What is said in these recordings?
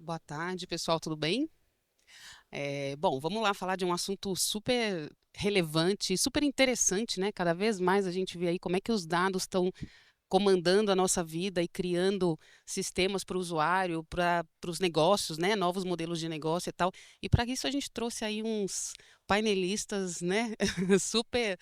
Boa tarde, pessoal, tudo bem? Bom, vamos lá falar de um assunto super relevante e super interessante, né? Cada vez mais a gente vê aí como é que os dados estão comandando a nossa vida e criando sistemas para o usuário, para os negócios, né? Novos modelos de negócio e tal. E para isso a gente trouxe aí uns painelistas, né? Super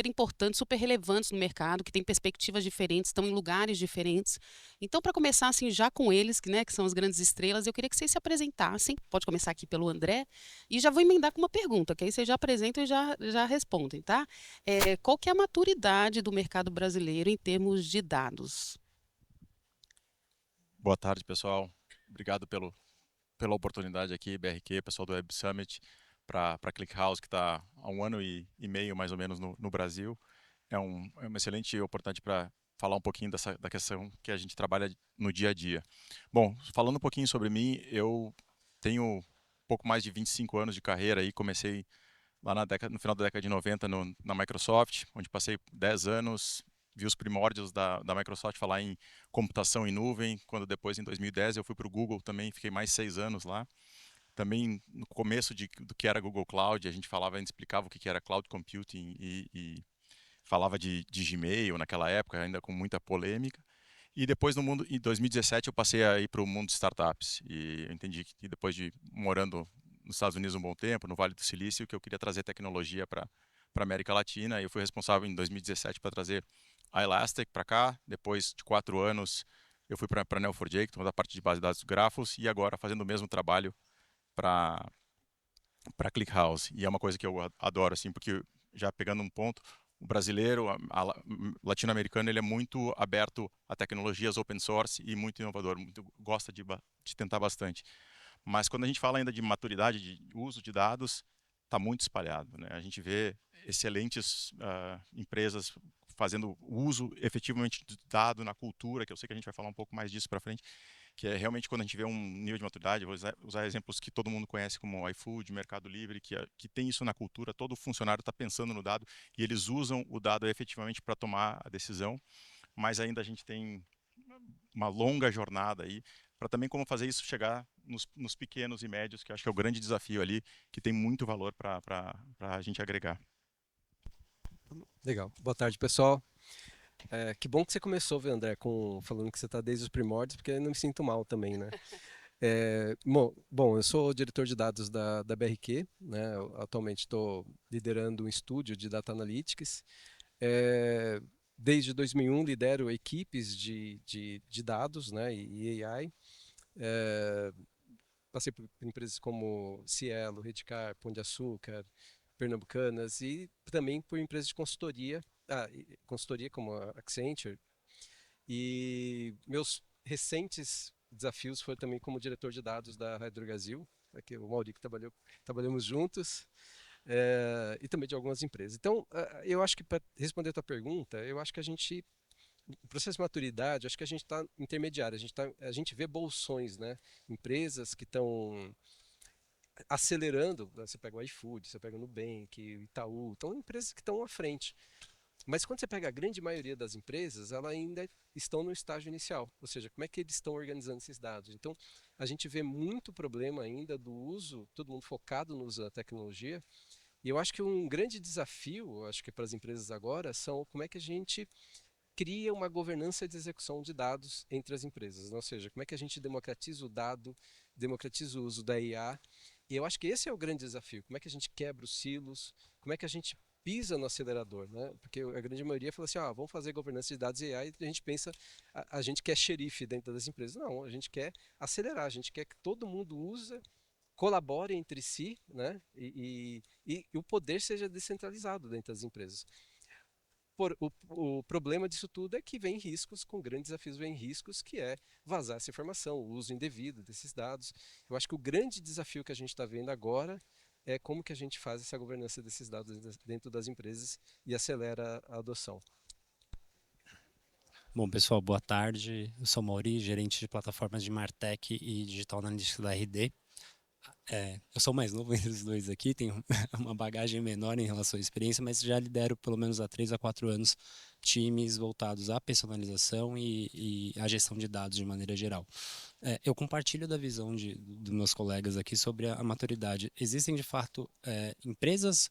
importantes, super relevantes no mercado, que têm perspectivas diferentes, estão em lugares diferentes. Então, para começar assim já com eles, que são as grandes estrelas, eu queria que vocês se apresentassem. Pode começar aqui pelo André e já vou emendar com uma pergunta, que aí vocês já apresentam e já respondem, tá? Qual que é a maturidade do mercado brasileiro em termos de dados? Boa tarde, pessoal. Obrigado pela oportunidade aqui, BRQ, pessoal do Web Summit, para a ClickHouse, que está há um ano e meio, mais ou menos, no Brasil. É uma excelente oportunidade para falar um pouquinho da questão que a gente trabalha no dia a dia. Bom, falando um pouquinho sobre mim, eu tenho pouco mais de 25 anos de carreira e comecei lá no final da década de 90 na Microsoft, onde passei 10 anos, vi os primórdios da Microsoft falar em computação em nuvem, quando depois, em 2010, eu fui para o Google também, fiquei mais 6 anos lá. Também no começo do que era Google Cloud, a gente explicava o que era Cloud Computing e falava de Gmail naquela época, ainda com muita polêmica. E depois no mundo, em 2017 eu passei a ir para o mundo de startups e eu entendi que depois de morando nos Estados Unidos um bom tempo, no Vale do Silício, que eu queria trazer tecnologia para América Latina. E eu fui responsável em 2017 para trazer a Elastic para cá. Depois de 4 anos eu fui para a Neo4j, toda a parte de base de dados grafos, e agora fazendo o mesmo trabalho para ClickHouse. E é uma coisa que eu adoro, assim, porque já pegando um ponto, o brasileiro, latino-americano, ele é muito aberto a tecnologias open source e muito inovador, gosta de tentar bastante. Mas quando a gente fala ainda de maturidade de uso de dados, está muito espalhado, né? A gente vê excelentes empresas fazendo uso efetivamente de dado na cultura, que eu sei que a gente vai falar um pouco mais disso para frente, que é realmente quando a gente vê um nível de maturidade, vou usar exemplos que todo mundo conhece como iFood, Mercado Livre, que tem isso na cultura, todo funcionário está pensando no dado e eles usam o dado efetivamente para tomar a decisão, mas ainda a gente tem uma longa jornada aí para também como fazer isso chegar nos pequenos e médios, que eu acho que é o grande desafio ali, que tem muito valor para a gente agregar. Legal. Boa tarde, pessoal. Que bom que você começou, viu, André, falando que você está desde os primórdios, porque eu não me sinto mal também, né? Eu sou diretor de dados da BRQ, né? Eu atualmente estou liderando um estúdio de Data Analytics. É, Desde 2001 lidero equipes de dados, né, e AI. É, Passei por empresas como Cielo, Redcar, Pão de Açúcar, Pernambucanas e também por empresas de consultoria, consultoria como a Accenture. E meus recentes desafios foram também como diretor de dados da Rádio Brasil, aqui o Mauri que trabalhamos juntos, e também de algumas empresas. Então, eu acho que para responder a tua pergunta, eu acho que o processo de maturidade, acho que a gente está intermediário, a gente vê bolsões, né? Empresas que estão acelerando, você pega o iFood, você pega o Nubank, o Itaú, então empresas que estão à frente. Mas quando você pega a grande maioria das empresas, elas ainda estão no estágio inicial, ou seja, como é que eles estão organizando esses dados. Então, a gente vê muito problema ainda do uso, todo mundo focado no uso da tecnologia, e eu acho que um grande desafio, acho que para as empresas agora, são como é que a gente cria uma governança de execução de dados entre as empresas, ou seja, como é que a gente democratiza o dado, democratiza o uso da IA, e eu acho que esse é o grande desafio, como é que a gente quebra os silos, como é que a gente pisa no acelerador, né? Porque a grande maioria fala assim, vamos fazer governança de dados e AI, e a gente pensa, a gente quer xerife dentro das empresas. Não, a gente quer acelerar, a gente quer que todo mundo use, colabore entre si, né? E o poder seja descentralizado dentro das empresas. O problema disso tudo é que vem riscos, com grandes desafios vem riscos, que é vazar essa informação, o uso indevido desses dados. Eu acho que o grande desafio que a gente está vendo agora é como que a gente faz essa governança desses dados dentro das empresas e acelera a adoção. Bom, pessoal, boa tarde. Eu sou Mauri, gerente de plataformas de Martech e Digital Analytics da RD. Eu sou mais novo entre os dois aqui, tenho uma bagagem menor em relação à experiência, mas já lidero pelo menos há 3 a 4 anos times voltados à personalização e à gestão de dados de maneira geral. Eu compartilho da visão dos meus colegas aqui sobre a maturidade. Existem, de fato, empresas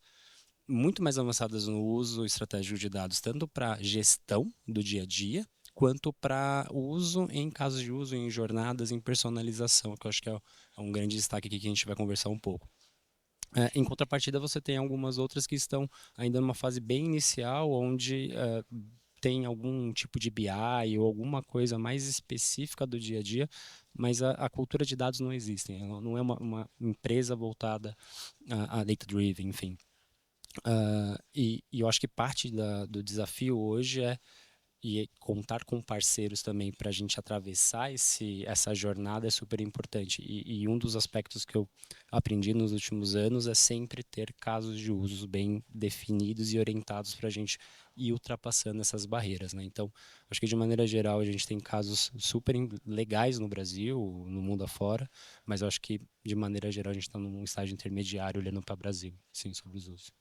muito mais avançadas no uso estratégico de dados, tanto para gestão do dia a dia, quanto para uso em casos de uso, em jornadas, em personalização, que eu acho que é um grande destaque aqui que a gente vai conversar um pouco. Em contrapartida, você tem algumas outras que estão ainda numa fase bem inicial, onde tem algum tipo de BI ou alguma coisa mais específica do dia a dia, mas a cultura de dados não existe. Ela não é uma empresa voltada a data-driven, enfim. E eu acho que parte do desafio hoje contar com parceiros também para a gente atravessar essa jornada é super importante. E um dos aspectos que eu aprendi nos últimos anos é sempre ter casos de usos bem definidos e orientados para a gente ir ultrapassando essas barreiras, né? Então, acho que de maneira geral a gente tem casos super legais no Brasil, no mundo afora, mas eu acho que de maneira geral a gente está num estágio intermediário olhando para o Brasil, sim, sobre os usos.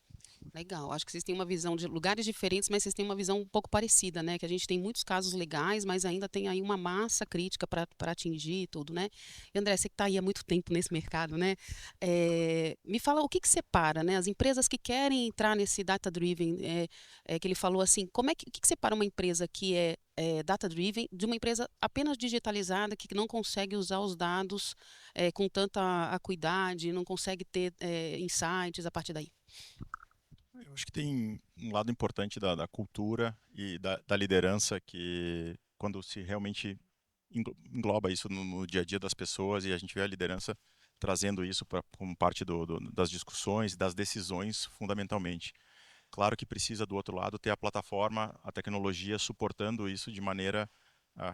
Legal. Acho que vocês têm uma visão de lugares diferentes, mas vocês têm uma visão um pouco parecida, né? Que a gente tem muitos casos legais, mas ainda tem aí uma massa crítica para atingir e tudo, né? E André, você que está aí há muito tempo nesse mercado, né? Me fala o que que separa, né? As empresas que querem entrar nesse data-driven, que ele falou assim, o que que separa uma empresa que é data-driven de uma empresa apenas digitalizada, que não consegue usar os dados com tanta acuidade, não consegue ter insights a partir daí? Eu acho que tem um lado importante da cultura e da liderança que, quando se realmente engloba isso no dia a dia das pessoas e a gente vê a liderança trazendo isso como parte das discussões, das decisões, fundamentalmente. Claro que precisa, do outro lado, ter a plataforma, a tecnologia suportando isso de maneira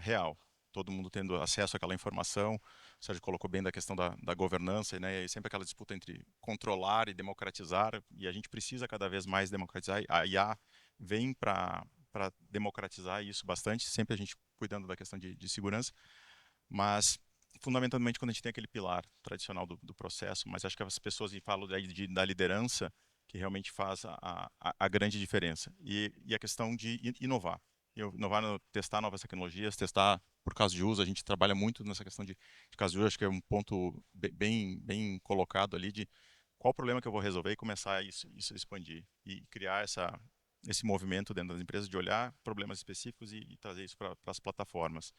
real. Todo mundo tendo acesso àquela informação. O Sérgio colocou bem da questão da governança, né? E sempre aquela disputa entre controlar e democratizar. E a gente precisa cada vez mais democratizar. A IA vem para democratizar isso bastante, sempre a gente cuidando da questão de segurança. Mas, fundamentalmente, quando a gente tem aquele pilar tradicional do processo, mas acho que as pessoas falam da liderança, que realmente faz a grande diferença. E a questão de inovar. Inovar, testar novas tecnologias, testar por caso de uso. A gente trabalha muito nessa questão de caso de uso, acho que é um ponto bem colocado ali de qual o problema que eu vou resolver e começar isso a expandir. E criar esse movimento dentro das empresas de olhar problemas específicos e trazer isso para as plataformas.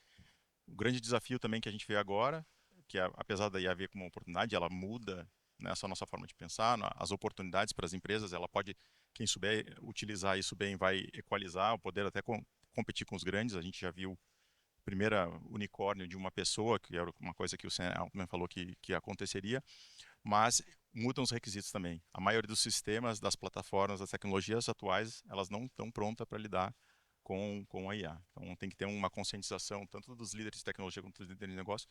O grande desafio também que a gente vê agora, que apesar da IA ver como uma oportunidade, ela muda, né, essa nossa forma de pensar, as oportunidades para as empresas, ela pode, quem souber utilizar isso bem, vai equalizar o poder até competir com os grandes. A gente já viu o primeiro unicórnio de uma pessoa, que era uma coisa que o Sam Altman falou que aconteceria, mas mudam os requisitos também. A maioria dos sistemas, das plataformas, das tecnologias atuais, elas não estão prontas para lidar com a IA. Então tem que ter uma conscientização tanto dos líderes de tecnologia quanto dos líderes de negócio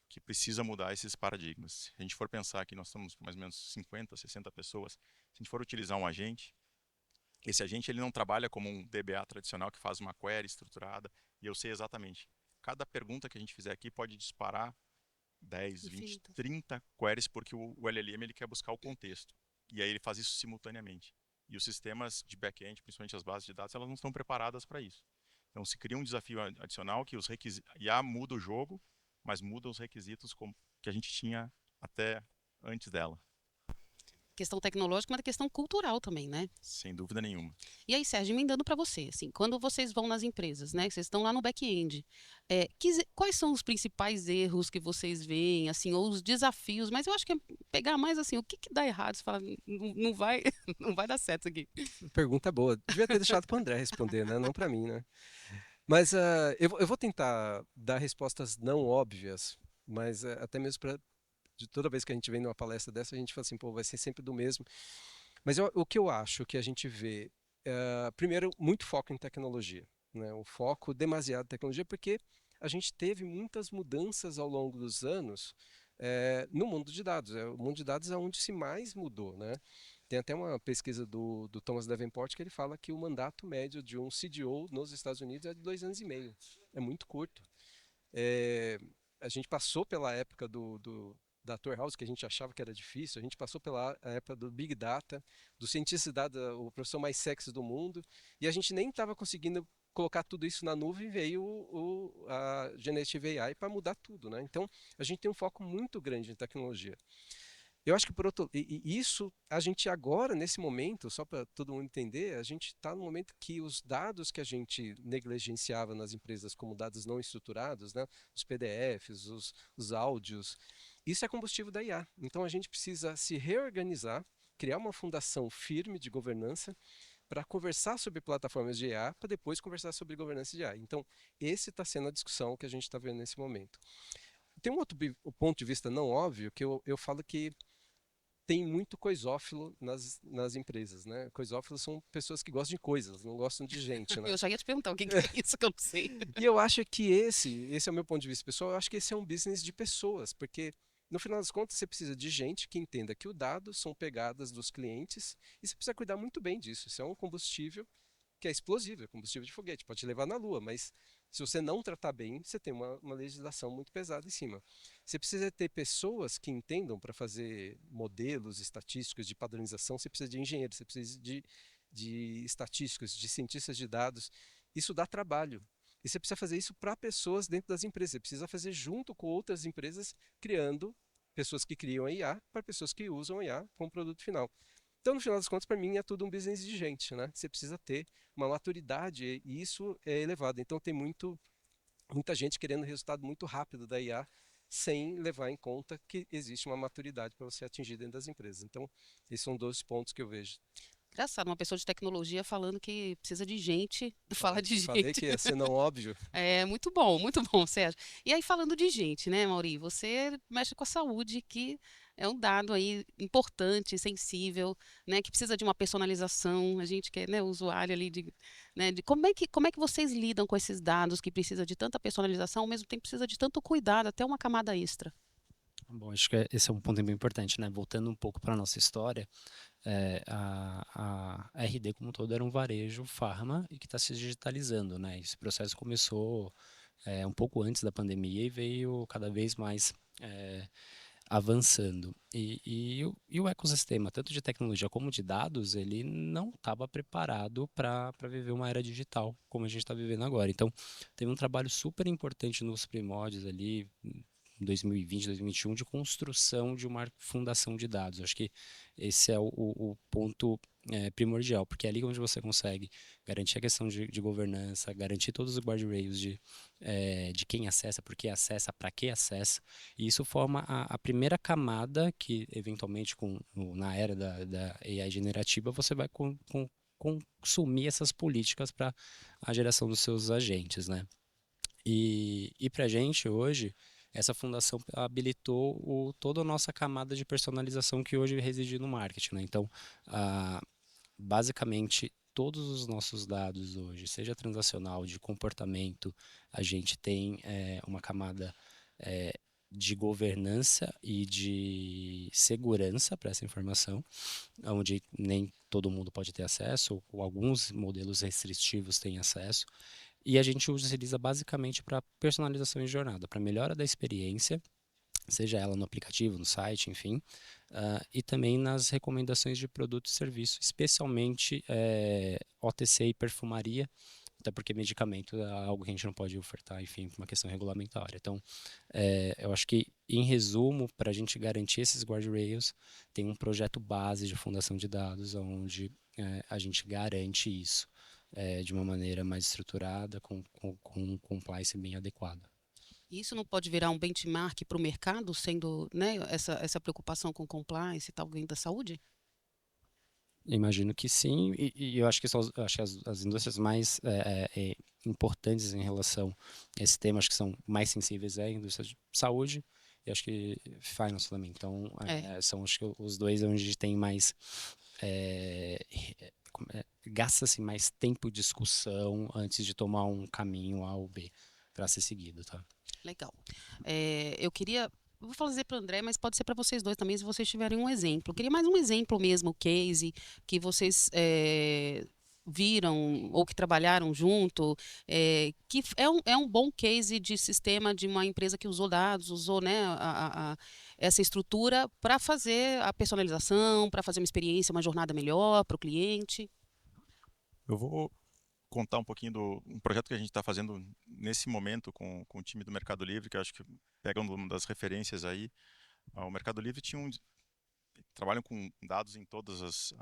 que precisa mudar esses paradigmas. Se a gente for pensar que nós estamos com mais ou menos 50, 60 pessoas, se a gente for utilizar um agente, esse agente ele não trabalha como um DBA tradicional que faz uma query estruturada e eu sei exatamente. Cada pergunta que a gente fizer aqui pode disparar 10, 20, Infinitas. 30 queries porque o LLM ele quer buscar o contexto. E aí ele faz isso simultaneamente. E os sistemas de back-end, principalmente as bases de dados, elas não estão preparadas para isso. Então se cria um desafio adicional que os requisitos, IA muda o jogo, mas muda os requisitos que a gente tinha até antes dela. Questão tecnológica, mas a questão cultural também, né? Sem dúvida nenhuma. E aí, Sérgio, emendando para você, assim, quando vocês vão nas empresas, né, vocês estão lá no back-end, quais são os principais erros que vocês veem, assim, ou os desafios? Mas eu acho que é pegar mais assim, o que que dá errado? Você fala, não vai, não vai dar certo isso aqui. Pergunta boa. Devia ter deixado para o André responder, né? Não para mim, né? Mas eu vou tentar dar respostas não óbvias, mas até mesmo para toda vez que a gente vem numa palestra dessa, a gente fala assim, pô, vai ser sempre do mesmo. Mas o que eu acho que a gente vê, primeiro, muito foco em tecnologia, né? Um foco demasiado em tecnologia, porque a gente teve muitas mudanças ao longo dos anos no mundo de dados. O mundo de dados é onde se mais mudou, né? Tem até uma pesquisa do Thomas Davenport que ele fala que o mandato médio de um CDO nos Estados Unidos é de 2 anos e meio. É muito curto. É, a gente passou pela época da Torre House, que a gente achava que era difícil, a gente passou pela época do Big Data, do cientista de dados, o professor mais sexy do mundo, e a gente nem estava conseguindo colocar tudo isso na nuvem, veio a Generative AI para mudar tudo, né? Então, a gente tem um foco muito grande em tecnologia. Eu acho que por outro, e isso a gente agora nesse momento, só para todo mundo entender, a gente está no momento que os dados que a gente negligenciava nas empresas como dados não estruturados, né, os PDFs, os áudios, isso é combustível da IA. Então a gente precisa se reorganizar, criar uma fundação firme de governança para conversar sobre plataformas de IA, para depois conversar sobre governança de IA. Então esse está sendo a discussão que a gente está vendo nesse momento. Tem um outro ponto de vista não óbvio que eu falo que tem muito coisófilo nas empresas, né? Coisófilos são pessoas que gostam de coisas, não gostam de gente, né? Eu já ia te perguntar o que que é isso que eu não sei. E eu acho que esse é o meu ponto de vista pessoal, eu acho que esse é um business de pessoas, porque no final das contas você precisa de gente que entenda que o dado são pegadas dos clientes e você precisa cuidar muito bem disso. Isso é um combustível que é explosivo, é combustível de foguete, pode te levar na lua, mas se você não tratar bem, você tem uma legislação muito pesada em cima. Você precisa ter pessoas que entendam para fazer modelos estatísticos de padronização, você precisa de engenheiros, você precisa de estatísticos, de cientistas de dados. Isso dá trabalho. E você precisa fazer isso para pessoas dentro das empresas. Você precisa fazer junto com outras empresas, criando pessoas que criam a IA para pessoas que usam a IA como produto final. Então, no final das contas, para mim é tudo um business de gente, né? Você precisa ter uma maturidade e isso é elevado. Então, tem muita gente querendo resultado muito rápido da IA sem levar em conta que existe uma maturidade para você atingir dentro das empresas. Então, esses são 2 pontos que eu vejo. Engraçado, uma pessoa de tecnologia falando que precisa de gente, fala de Falei gente. que ia ser não óbvio. É muito bom, Sérgio. E aí, falando de gente, né, Mauri? Você mexe com a saúde, que é um dado aí importante, sensível, né, que precisa de uma personalização. A gente que é, né, usuário ali de como é que vocês lidam com esses dados que precisa de tanta personalização, ao mesmo tempo precisa de tanto cuidado, até uma camada extra. Bom, acho que esse é um ponto bem importante, né? Voltando um pouco para a nossa história, a RD como um todo era um varejo farma e que está se digitalizando, né? Esse processo começou um pouco antes da pandemia e veio cada vez mais avançando. E o ecossistema, tanto de tecnologia como de dados, ele não estava preparado para viver uma era digital como a gente está vivendo agora. Então, teve um trabalho super importante nos primórdios ali, 2020, 2021, de construção de uma fundação de dados. Acho que esse é o ponto primordial, porque é ali onde você consegue garantir a questão de governança, garantir todos os guardrails de quem acessa, por que acessa, para que acessa, e isso forma a primeira camada que, eventualmente, na era da AI generativa, você vai consumir essas políticas para a geração dos seus agentes, né? E para a gente, hoje, essa fundação habilitou toda a nossa camada de personalização que hoje reside no marketing, né? Então, basicamente, todos os nossos dados hoje, seja transacional, de comportamento, a gente tem uma camada de governança e de segurança para essa informação, onde nem todo mundo pode ter acesso, ou alguns modelos restritivos têm acesso. E a gente utiliza basicamente para personalização de jornada, para melhora da experiência, seja ela no aplicativo, no site, enfim, e também nas recomendações de produto e serviço, especialmente OTC e perfumaria, até porque medicamento é algo que a gente não pode ofertar, enfim, por uma questão regulamentar. Então, eu acho que, em resumo, para a gente garantir esses guardrails, tem um projeto base de fundação de dados, onde a gente garante isso de uma maneira mais estruturada, com um compliance bem adequado. Isso não pode virar um benchmark para o mercado, sendo, né, essa preocupação com compliance e tal, vindo da saúde? Imagino que sim, e eu acho que as indústrias mais importantes em relação a esse tema, acho que são mais sensíveis a indústria de saúde e acho que finance também. Então, são acho que os dois onde a gente tem mais gasta-se mais tempo de discussão antes de tomar um caminho A ou B para ser seguido, tá? Legal. Eu vou fazer para o André, mas pode ser para vocês dois também, se vocês tiverem um exemplo. Eu queria mais um exemplo mesmo, case, que vocês viram ou que trabalharam junto, que é um bom case de sistema de uma empresa que usou dados, usou, né, essa estrutura para fazer a personalização, para fazer uma experiência, uma jornada melhor para o cliente? Eu vou contar um pouquinho do um projeto que a gente está fazendo nesse momento com o time do Mercado Livre, que eu acho que pega uma das referências aí. O Mercado Livre trabalham com dados em todas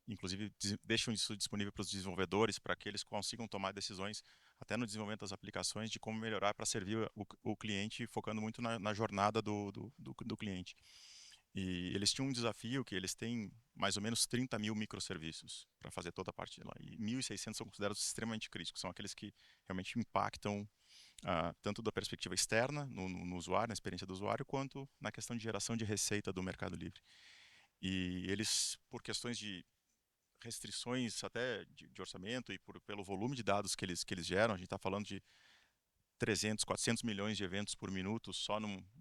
inclusive deixam isso disponível para os desenvolvedores, para que eles consigam tomar decisões até no desenvolvimento das aplicações de como melhorar para servir o cliente, focando muito na jornada do cliente. E eles tinham um desafio que eles têm mais ou menos 30 mil microserviços para fazer toda a parte de lá. E 1.600 são considerados extremamente críticos, são aqueles que realmente impactam tanto da perspectiva externa, no usuário, na experiência do usuário, quanto na questão de geração de receita do Mercado Livre. E eles, por questões de restrições até de orçamento e pelo volume de dados que eles geram, a gente está falando de 300, 400 milhões de eventos por minuto só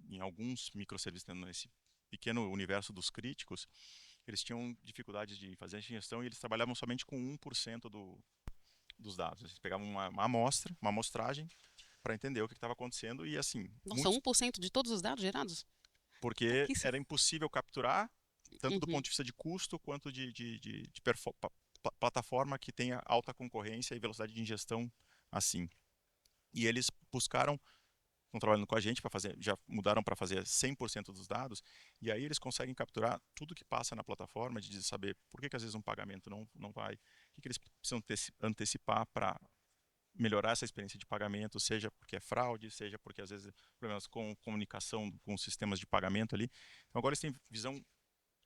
em alguns microserviços nesse pequeno universo dos críticos, eles tinham dificuldades de fazer a gestão e eles trabalhavam somente com 1% dos dados. Eles pegavam uma amostra, uma amostragem, para entender o que estava acontecendo e assim... Nossa, 1% de todos os dados gerados? Porque era impossível capturar, tanto do ponto de vista de custo, quanto de plataforma que tenha alta concorrência e velocidade de ingestão assim. E eles buscaram, estão trabalhando com a gente para fazer, já mudaram para fazer 100% dos dados, e aí eles conseguem capturar tudo que passa na plataforma, de saber por que às vezes um pagamento não vai, o que eles precisam antecipar para melhorar essa experiência de pagamento, seja porque é fraude, seja porque às vezes problemas com comunicação com sistemas de pagamento ali. Então agora eles têm visão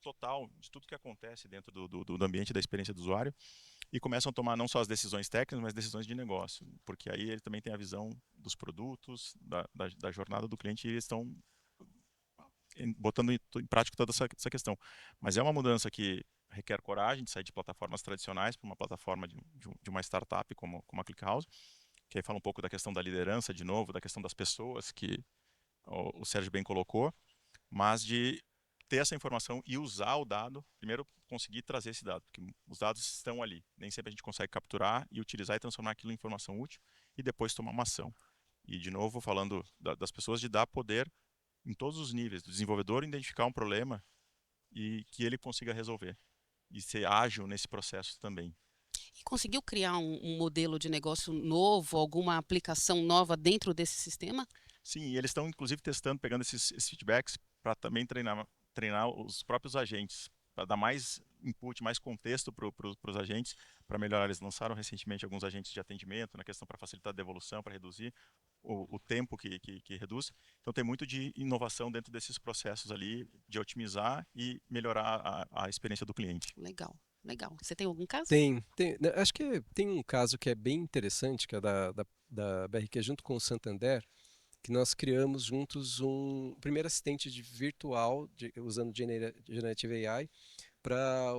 total de tudo que acontece dentro do ambiente da experiência do usuário e começam a tomar não só as decisões técnicas, mas decisões de negócio, porque aí ele também tem a visão dos produtos, da jornada do cliente e eles estão botando em prática toda essa questão. Mas é uma mudança que requer coragem de sair de plataformas tradicionais para uma plataforma de uma startup como a ClickHouse, que aí fala um pouco da questão da liderança de novo, da questão das pessoas que o Sérgio bem colocou, mas de ter essa informação e usar o dado, primeiro conseguir trazer esse dado, porque os dados estão ali, nem sempre a gente consegue capturar e utilizar e transformar aquilo em informação útil e depois tomar uma ação. E de novo, falando das pessoas, de dar poder em todos os níveis, do desenvolvedor identificar um problema e que ele consiga resolver e ser ágil nesse processo também. E conseguiu criar um modelo de negócio novo, alguma aplicação nova dentro desse sistema? Sim, e eles estão inclusive testando, pegando esses feedbacks para também treinar os próprios agentes, para dar mais input, mais contexto para os agentes, para melhorar. Eles lançaram recentemente alguns agentes de atendimento na questão para facilitar a devolução, para reduzir o tempo que reduz. Então tem muito de inovação dentro desses processos ali, de otimizar e melhorar a experiência do cliente. Legal, legal. Você tem algum caso? Né, acho que tem um caso que é bem interessante, que é da BRQ junto com o Santander, que nós criamos juntos um primeiro assistente virtual usando Generative AI para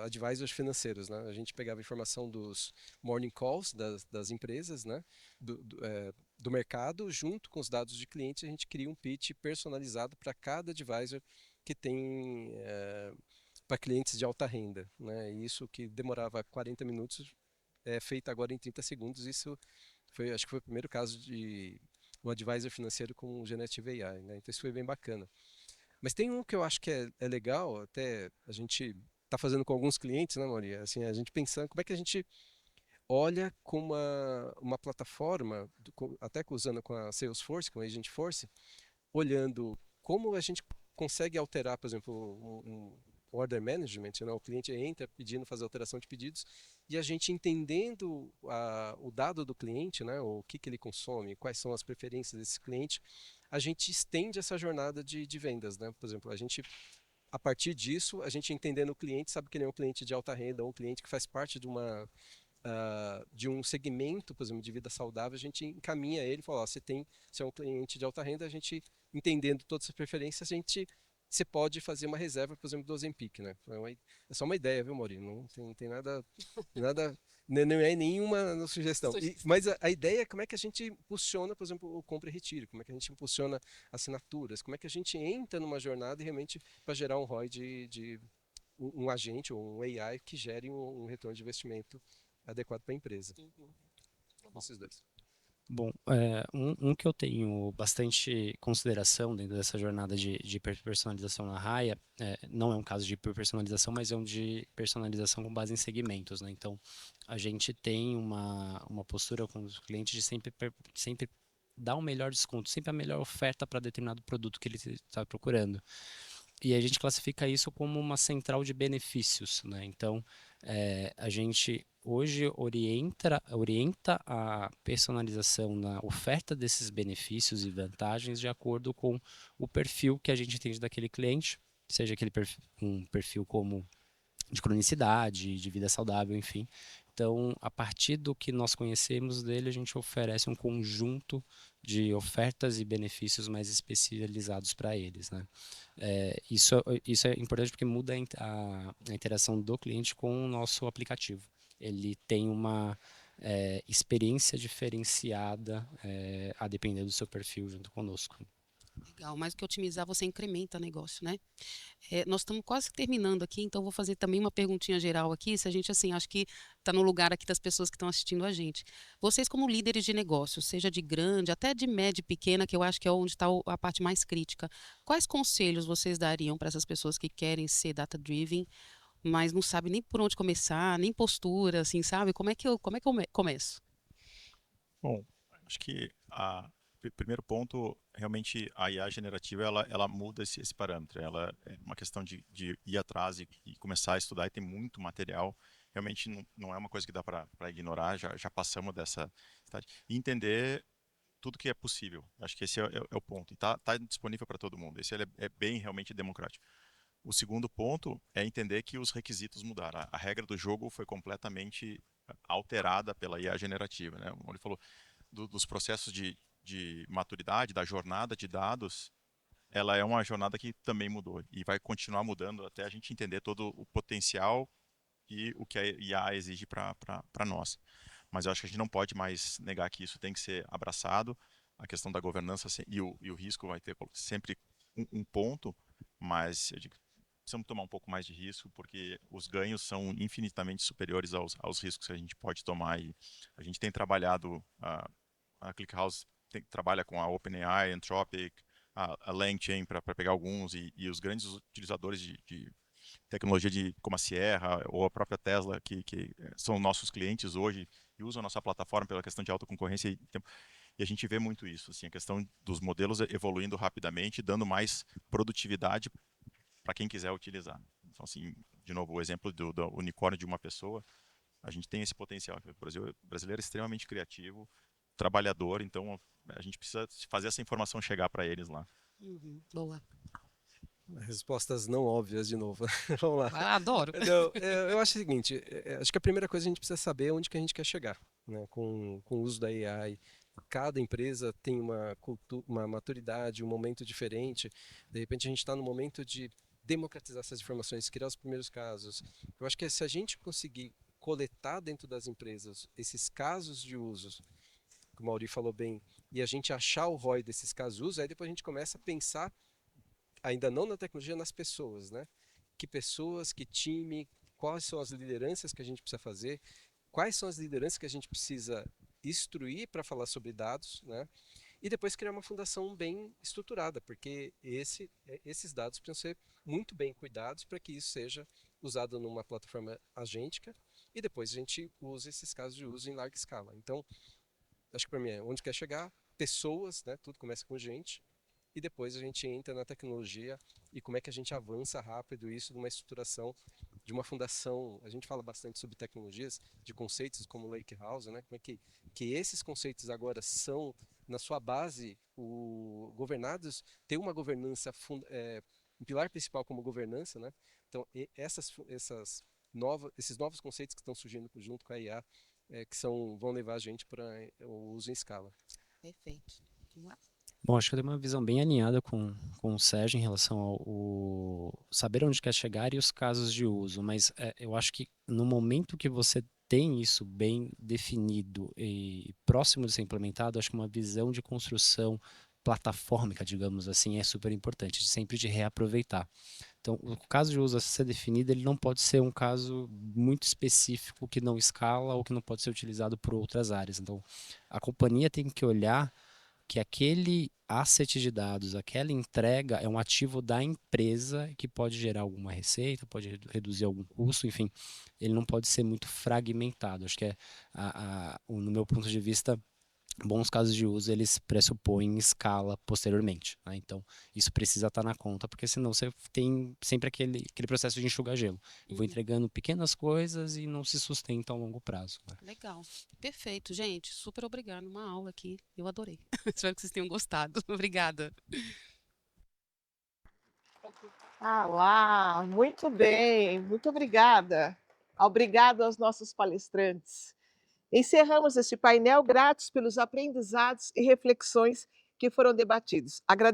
advisors financeiros, né? A gente pegava informação dos morning calls das empresas, né? Do mercado, junto com os dados de clientes, a gente cria um pitch personalizado para cada advisor que tem para clientes de alta renda, né? E isso que demorava 40 minutos é feito agora em 30 segundos. Isso acho que foi o primeiro caso de um advisor financeiro com Generative AI, né? Então isso foi bem bacana. Mas tem um que eu acho que é legal, até a gente está fazendo com alguns clientes, né, Maria? Assim, a gente pensando como é que a gente olha com uma plataforma, até usando com a Salesforce, com a Agentforce, olhando como a gente consegue alterar, por exemplo, um order management, né? O cliente entra pedindo fazer alteração de pedidos e a gente entendendo o dado do cliente, né? O que ele consome, quais são as preferências desse cliente, a gente estende essa jornada de vendas, né? Por exemplo, a partir disso, a gente entendendo o cliente, sabe que ele é um cliente de alta renda, um cliente que faz parte de um segmento, por exemplo, de vida saudável, a gente encaminha ele e fala, ó, você é um cliente de alta renda, a gente entendendo todas as preferências, você pode fazer uma reserva, por exemplo, do Ozempic, né? É só uma ideia, viu, Maurício? Não tem nada, não é nenhuma sugestão. Mas a ideia é como é que a gente impulsiona, por exemplo, o compra e retiro, como é que a gente impulsiona assinaturas, como é que a gente entra numa jornada e realmente para gerar um ROI um agente ou um AI que gere um retorno de investimento adequado para a empresa. Esses dois. Bom, um que eu tenho bastante consideração dentro dessa jornada de hiperpersonalização na Raia, não é um caso de hiperpersonalização, mas é um de personalização com base em segmentos, né? Então, a gente tem uma postura com os clientes de sempre dar um melhor desconto, sempre a melhor oferta para determinado produto que ele está procurando. E a gente classifica isso como uma central de benefícios, né? Então, a gente hoje orienta a personalização na oferta desses benefícios e vantagens de acordo com o perfil que a gente tem daquele cliente, seja aquele um perfil como de cronicidade, de vida saudável, enfim. Então, a partir do que nós conhecemos dele, a gente oferece um conjunto de ofertas e benefícios mais especializados para eles, né? Isso é importante porque muda a interação do cliente com o nosso aplicativo. Ele tem uma experiência diferenciada a depender do seu perfil junto conosco. Legal, mais do que otimizar, você incrementa o negócio, né? Nós estamos quase terminando aqui, então vou fazer também uma perguntinha geral aqui, se a gente, assim, acho que está no lugar aqui das pessoas que estão assistindo a gente. Vocês como líderes de negócio, seja de grande, até de média e pequena, que eu acho que é onde está a parte mais crítica, quais conselhos vocês dariam para essas pessoas que querem ser data-driven, mas não sabem nem por onde começar, nem postura, assim, sabe? Como é que eu começo? Bom, acho que primeiro ponto, realmente a IA generativa ela muda esse parâmetro. Ela é uma questão de ir atrás e começar a estudar, e tem muito material. Realmente não é uma coisa que dá para ignorar, já passamos dessa estágio. E entender tudo que é possível. Acho que esse é o ponto. E tá disponível para todo mundo. Esse ele é bem realmente democrático. O segundo ponto é entender que os requisitos mudaram. A regra do jogo foi completamente alterada pela IA generativa, né? Como ele falou, dos processos de maturidade, da jornada de dados, ela é uma jornada que também mudou e vai continuar mudando até a gente entender todo o potencial e o que a IA exige para nós. Mas eu acho que a gente não pode mais negar que isso tem que ser abraçado. A questão da governança e o risco vai ter sempre um ponto, mas eu digo, precisamos tomar um pouco mais de risco, porque os ganhos são infinitamente superiores aos riscos que a gente pode tomar. E a gente tem trabalhado, a ClickHouse trabalha com a OpenAI, Anthropic, a LangChain para pegar alguns, e os grandes utilizadores de tecnologia como a Sierra ou a própria Tesla, que são nossos clientes hoje e usam a nossa plataforma pela questão de alta concorrência. E a gente vê muito isso, assim, a questão dos modelos evoluindo rapidamente, dando mais produtividade para quem quiser utilizar. Então, assim, de novo, o exemplo do unicórnio de uma pessoa, a gente tem esse potencial. O brasileiro é extremamente criativo, trabalhador, então a gente precisa fazer essa informação chegar para eles lá. Boa. Respostas não óbvias de novo. Vamos lá. Adoro. Não, eu acho o seguinte, acho que a primeira coisa a gente precisa saber é onde que a gente quer chegar, né, com o uso da AI. Cada empresa tem uma maturidade, um momento diferente. De repente a gente está no momento de democratizar essas informações, criar os primeiros casos. Eu acho que se a gente conseguir coletar dentro das empresas esses casos de usos, que o Mauri falou bem, e a gente achar o ROI desses casos de uso, aí depois a gente começa a pensar, ainda não na tecnologia, nas pessoas, né? Que pessoas, que time, quais são as lideranças que a gente precisa fazer, quais são as lideranças que a gente precisa instruir para falar sobre dados, né? E depois criar uma fundação bem estruturada, porque esses dados precisam ser muito bem cuidados para que isso seja usado numa plataforma agêntica e depois a gente usa esses casos de uso em larga escala. Então, acho que para mim é onde quer chegar, pessoas, né? Tudo começa com gente, e depois a gente entra na tecnologia e como é que a gente avança rápido isso numa estruturação de uma fundação. A gente fala bastante sobre tecnologias, de conceitos como Lake House, né? Como é que esses conceitos agora são, na sua base, governados, tem uma governança, um pilar principal como governança, né? Então, esses novos conceitos que estão surgindo junto com a IA, vão levar a gente para o uso em escala. Perfeito. Vamos lá. Bom, acho que eu tenho uma visão bem alinhada com o Sérgio em relação saber onde quer chegar e os casos de uso, mas eu acho que no momento que você tem isso bem definido e próximo de ser implementado, acho que uma visão de construção platformica, digamos assim, é super importante, sempre de reaproveitar. Então, o caso de uso a ser definido, ele não pode ser um caso muito específico que não escala ou que não pode ser utilizado por outras áreas. Então, a companhia tem que olhar que aquele asset de dados, aquela entrega é um ativo da empresa que pode gerar alguma receita, pode reduzir algum custo, enfim, ele não pode ser muito fragmentado. Acho que no meu ponto de vista, bons casos de uso, eles pressupõem escala posteriormente, né? Então, isso precisa estar na conta, porque senão você tem sempre aquele processo de enxugar gelo. Eu vou Uhum. entregando pequenas coisas e não se sustenta a longo prazo, né? Legal. Perfeito, gente. Super obrigada. Uma aula aqui. Eu adorei. Espero que vocês tenham gostado. Obrigada. Ah, lá, muito bem, muito obrigada. Obrigado aos nossos palestrantes. Encerramos este painel gratos pelos aprendizados e reflexões que foram debatidos.